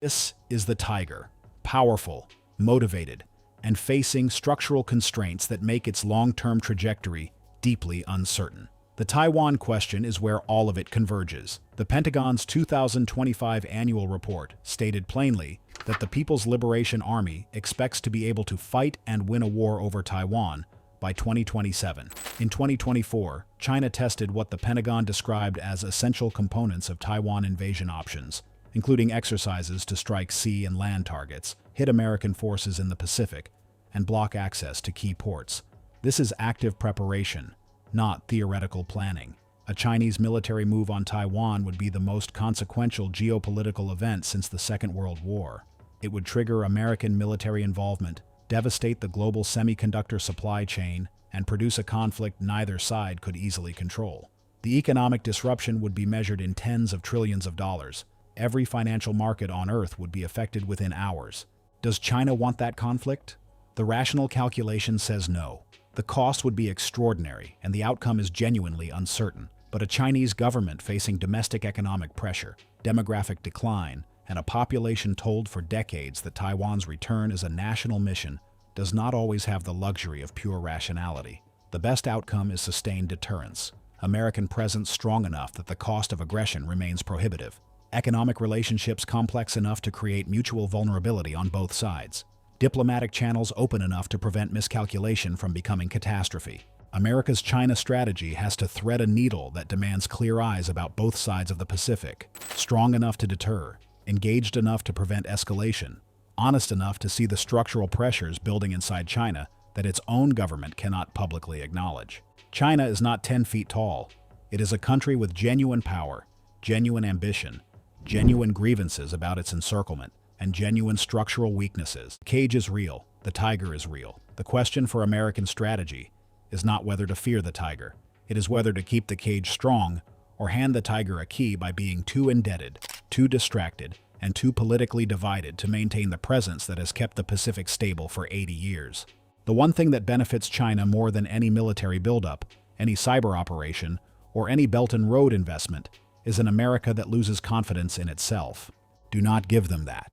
This is the tiger, powerful, motivated, and facing structural constraints that make its long-term trajectory deeply uncertain. The Taiwan question is where all of it converges. The Pentagon's 2025 annual report stated plainly that the People's Liberation Army expects to be able to fight and win a war over Taiwan by 2027. In 2024, China tested what the Pentagon described as essential components of Taiwan invasion options, including exercises to strike sea and land targets, hit American forces in the Pacific, and block access to key ports. This is active preparation, not theoretical planning. A Chinese military move on Taiwan would be the most consequential geopolitical event since the Second World War. It would trigger American military involvement, devastate the global semiconductor supply chain, and produce a conflict neither side could easily control. The economic disruption would be measured in tens of trillions of dollars. Every financial market on Earth would be affected within hours. Does China want that conflict? The rational calculation says no. The cost would be extraordinary, and the outcome is genuinely uncertain. But a Chinese government facing domestic economic pressure, demographic decline, and a population told for decades that Taiwan's return is a national mission does not always have the luxury of pure rationality. The best outcome is sustained deterrence. American presence strong enough that the cost of aggression remains prohibitive. Economic relationships complex enough to create mutual vulnerability on both sides. Diplomatic channels open enough to prevent miscalculation from becoming catastrophe. America's China strategy has to thread a needle that demands clear eyes about both sides of the Pacific, strong enough to deter, engaged enough to prevent escalation, honest enough to see the structural pressures building inside China that its own government cannot publicly acknowledge. China is not 10 feet tall. It is a country with genuine power, genuine ambition, genuine grievances about its encirclement, and genuine structural weaknesses. The cage is real. The tiger is real. The question for American strategy is not whether to fear the tiger. It is whether to keep the cage strong or hand the tiger a key by being too indebted, too distracted, and too politically divided to maintain the presence that has kept the Pacific stable for 80 years. The one thing that benefits China more than any military buildup, any cyber operation, or any Belt and Road investment is an America that loses confidence in itself. Do not give them that.